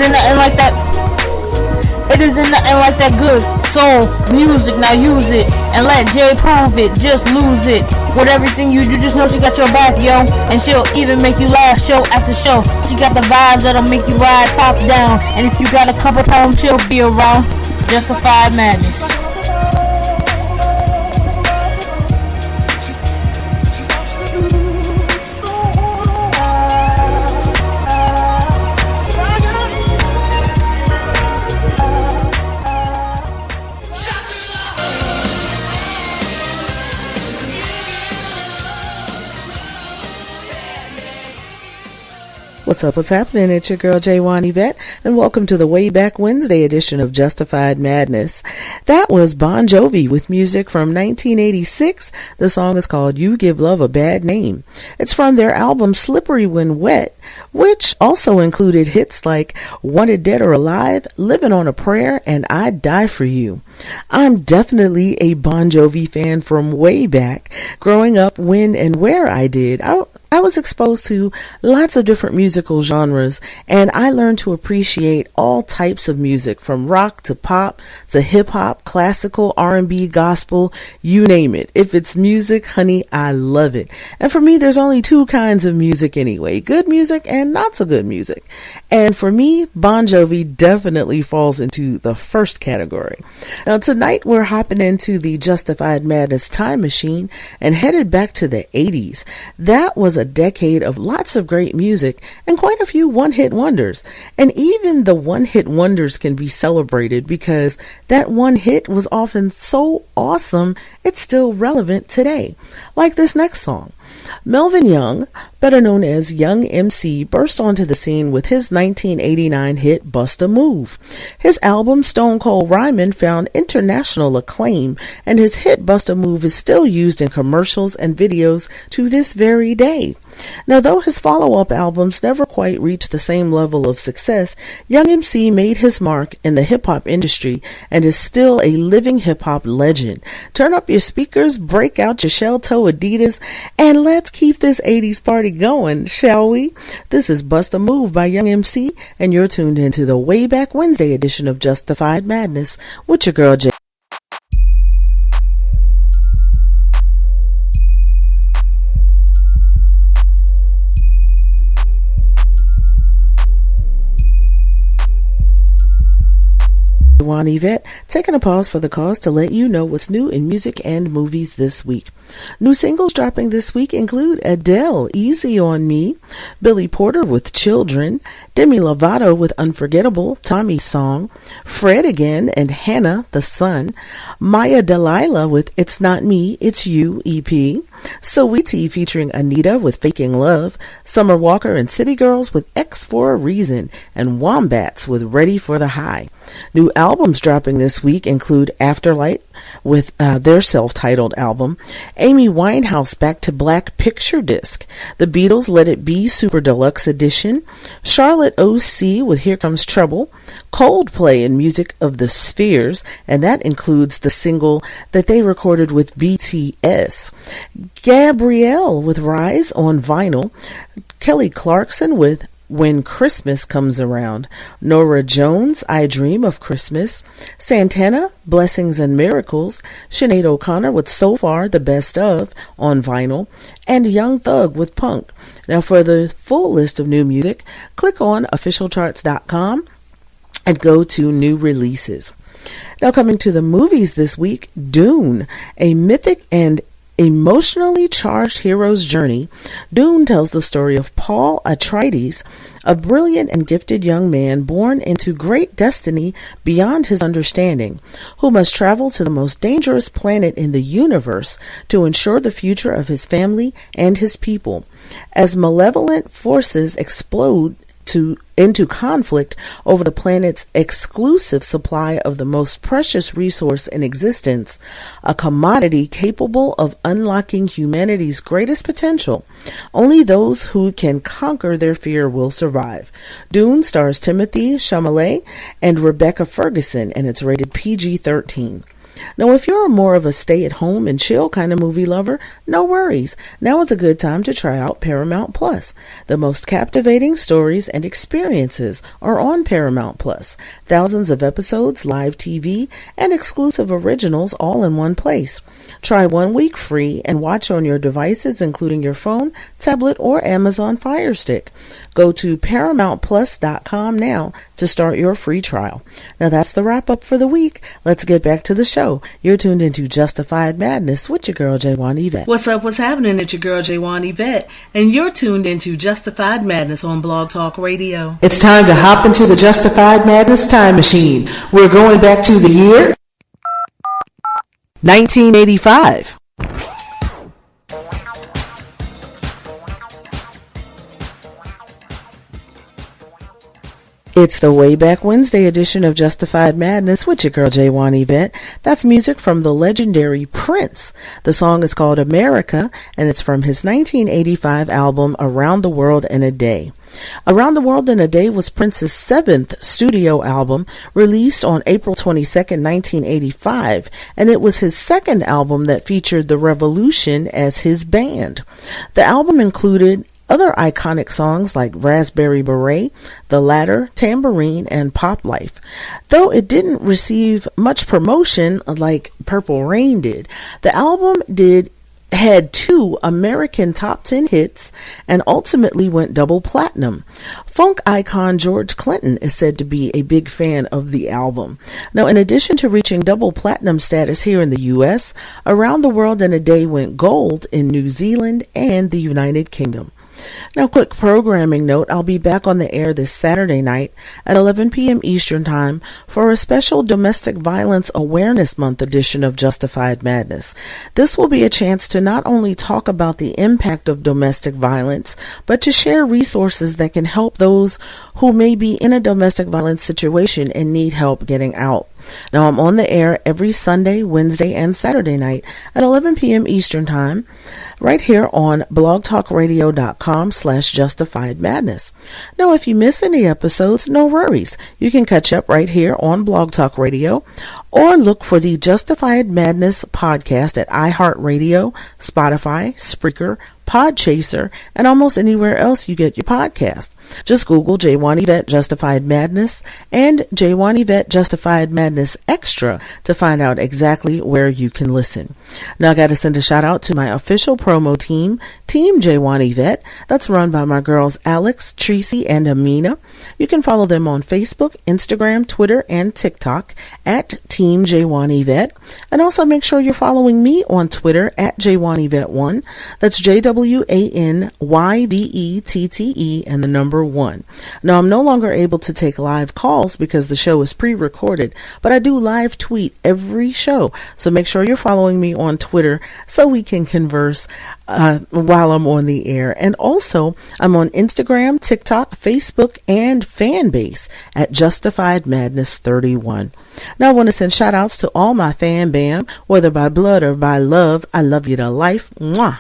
isn't nothing like that. It isn't nothing like that good soul music. Now use it and let Jay prove it. Just lose it. With everything you do, just know she got your back, yo. And she'll even make you laugh show after show. She got the vibes that'll make you ride top down. And if you got a couple times, she'll be around. Justified Madness. What's happening? It's your girl J1 Yvette, and welcome to the Way Back Wednesday edition of Justified Madness. That was Bon Jovi with music from 1986. The song is called You Give Love a Bad Name. It's from their album Slippery When Wet, which also included hits like Wanted Dead or Alive, Living on a Prayer, and I'd Die for You. I'm definitely a Bon Jovi fan from way back. Growing up when and where I did, I was exposed to lots of different musical genres, and I learned to appreciate all types of music, from rock to pop to hip-hop, classical, R&B, gospel, you name it. If it's music, honey, I love it. And for me, there's only two kinds of music anyway, good music and not so good music. And for me, Bon Jovi definitely falls into the first category. Now, tonight we're hopping into the Justified Madness time machine and headed back to the 80s. That was a decade of lots of great music and quite a few one-hit wonders. And even the one-hit wonders can be celebrated because that one hit was often so awesome it's still relevant today. Like this next song. Melvin Young, better known as Young MC, burst onto the scene with his 1989 hit Bust a Move. His album Stone Cold Rhymin' found international acclaim, and his hit Bust a Move is still used in commercials and videos to this very day. Now, though his follow-up albums never quite reached the same level of success, Young MC made his mark in the hip-hop industry and is still a living hip-hop legend. Turn up your speakers, break out your shell-toe Adidas, and let's keep this 80s party going, shall we? This is Bust a Move by Young MC, and you're tuned into the Way Back Wednesday edition of Justified Madness with your girl J. Juan Yvette, taking a pause for the cause to let you know what's new in music and movies this week. New singles dropping this week include Adele, Easy on Me, Billy Porter with Children, Demi Lovato with Unforgettable, Tommy's Song, Fred Again and Hannah, The Sun, Maya Delilah with It's Not Me, It's You, EP, Saweetie featuring Anita with Faking Love, Summer Walker and City Girls with X for a Reason, and Wombats with Ready for the High. New albums dropping this week include Afterlight with their self-titled album, Amy Winehouse Back to Black Picture Disc, The Beatles Let It Be Super Deluxe Edition, Charlotte O.C. with Here Comes Trouble, Coldplay and Music of the Spheres, and that includes the single that they recorded with BTS, Gabrielle with Rise on vinyl, Kelly Clarkson with When Christmas Comes Around, Norah Jones, I Dream of Christmas, Santana, Blessings and Miracles, Sinead O'Connor with So Far the Best Of on vinyl, and Young Thug with Punk. Now for the full list of new music, click on officialcharts.com and go to new releases. Now coming to the movies this week, Dune, a mythic and emotionally charged hero's journey. Dune tells the story of Paul Atreides, a brilliant and gifted young man born into great destiny beyond his understanding, who must travel to the most dangerous planet in the universe to ensure the future of his family and his people. As malevolent forces explode into conflict over the planet's exclusive supply of the most precious resource in existence, a commodity capable of unlocking humanity's greatest potential. Only those who can conquer their fear will survive. Dune stars Timothée Chalamet and Rebecca Ferguson, and it's rated PG-13. Now, if you're more of a stay-at-home and chill kind of movie lover, no worries. Now is a good time to try out Paramount Plus. The most captivating stories and experiences are on Paramount Plus. Thousands of episodes, live TV, and exclusive originals all in one place. Try 1 week free and watch on your devices, including your phone, tablet, or Amazon Fire Stick. Go to ParamountPlus.com now to start your free trial. Now that's the wrap up for the week. Let's get back to the show. You're tuned into Justified Madness with your girl, J1 Yvette. What's up, what's happening? It's your girl, J1 Yvette, and you're tuned into Justified Madness on Blog Talk Radio. It's time to hop into the Justified Madness time machine. We're going back to the year 1985. It's the Way Back Wednesday edition of Justified Madness with your girl J1 Yvette. That's music from the legendary Prince. The song is called America, and it's from his 1985 album Around the World in a Day. Around the World in a Day was Prince's 7th studio album, released on April 22, 1985, and it was his second album that featured The Revolution as his band. The album included other iconic songs like Raspberry Beret, The Ladder, Tambourine, and Pop Life. Though it didn't receive much promotion like Purple Rain did, the album had 2 American top 10 hits and ultimately went double platinum. Funk icon George Clinton is said to be a big fan of the album. Now, in addition to reaching double platinum status here in the U.S., Around the World in a Day went gold in New Zealand and the United Kingdom. Now, quick programming note, I'll be back on the air this Saturday night at 11 p.m. Eastern Time for a special Domestic Violence Awareness Month edition of Justified Madness. This will be a chance to not only talk about the impact of domestic violence, but to share resources that can help those who may be in a domestic violence situation and need help getting out. Now, I'm on the air every Sunday, Wednesday, and Saturday night at 11 p.m. Eastern Time, right here on blogtalkradio.com/justifiedmadness. Now, if you miss any episodes, no worries. You can catch up right here on Blog Talk Radio, or look for the Justified Madness podcast at iHeartRadio, Spotify, Spreaker, Podchaser, and almost anywhere else you get your podcast. Just Google J1 Yvette Justified Madness and J1 Yvette Justified Madness Extra to find out exactly where you can listen. Now, I got to send a shout out to my official promo team, Team J1 Yvette. That's run by my girls Alex, Tracy, and Amina. You can follow them on Facebook, Instagram, Twitter, and TikTok at Team J1 Yvette. And also make sure you're following me on Twitter at J1 Yvette1. That's JWANYVETTE and the number 1. Now, I'm no longer able to take live calls because the show is pre-recorded, but I do live tweet every show. So make sure you're following me on Twitter so we can converse while I'm on the air. And also, I'm on Instagram, TikTok, Facebook, and Fanbase at Justified Madness 31. Now, I want to send shout outs to all my fan bam, whether by blood or by love. I love you to life. Mwah.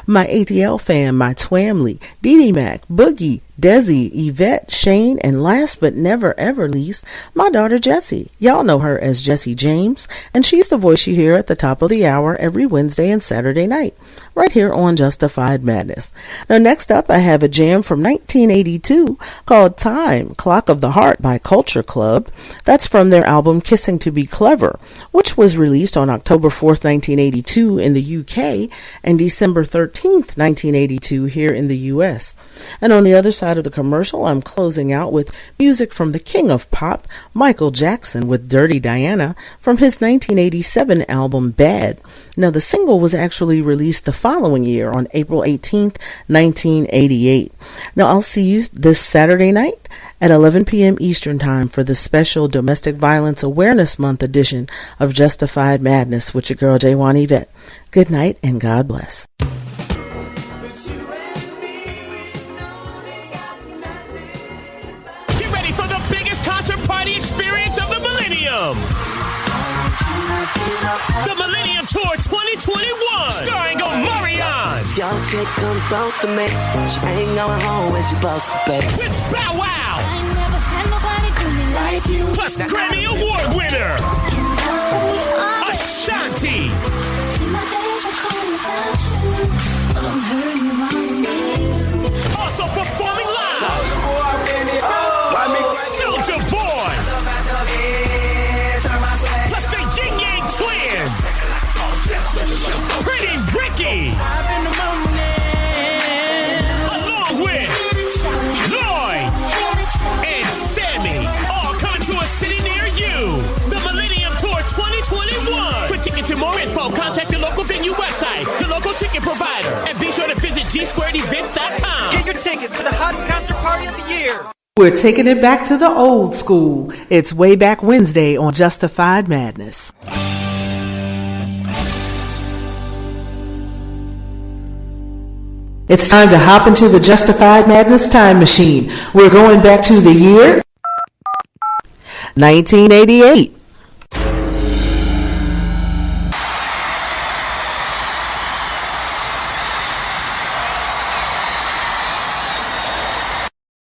My ATL fam, my Twamley, Dee Dee Mac, Boogie, Desi, Yvette, Shane, and last but never ever least, my daughter Jessie. Y'all know her as Jessie James, and she's the voice you hear at the top of the hour every Wednesday and Saturday night, right here on Justified Madness. Now, next up, I have a jam from 1982 called Time, Clock of the Heart by Culture Club. That's from their album Kissing to Be Clever, which was released on October 4th, 1982 in the UK and December 13th, 1982 here in the US. And on the other side of the commercial, I'm closing out with music from the king of pop, Michael Jackson, with Dirty Diana from his 1987 album Bad. Now, the single was actually released the following year on April 18th, 1988. Now, I'll see you this Saturday night at 11 p.m. Eastern Time for the special Domestic Violence Awareness Month edition of Justified Madness with your girl J1 Yvette. Good night and God bless. Get ready for the biggest concert party experience of the millennium. The Millennium Tour 2021, starring Omarion. Young chick come close to me. She ain't going home when she supposed to be. With Bow Wow. I ain't never had nobody do me like you. Plus Grammy Award winner. Ashanti. Also performing live, Soldier Boy. Plus the Yin Yang Twins. Pretty Ricky. Along with Lloyd and Sammy. All coming to a city near you. The Millennium Tour 2021. For tickets and more info, contact your local venue website, the local ticket provider, and be sure to visit gsquaredevents.com. Get your tickets for the hottest concert party of the year. We're taking it back to the old school. It's Way Back Wednesday on Justified Madness. It's time to hop into the Justified Madness time machine. We're going back to the year 1988.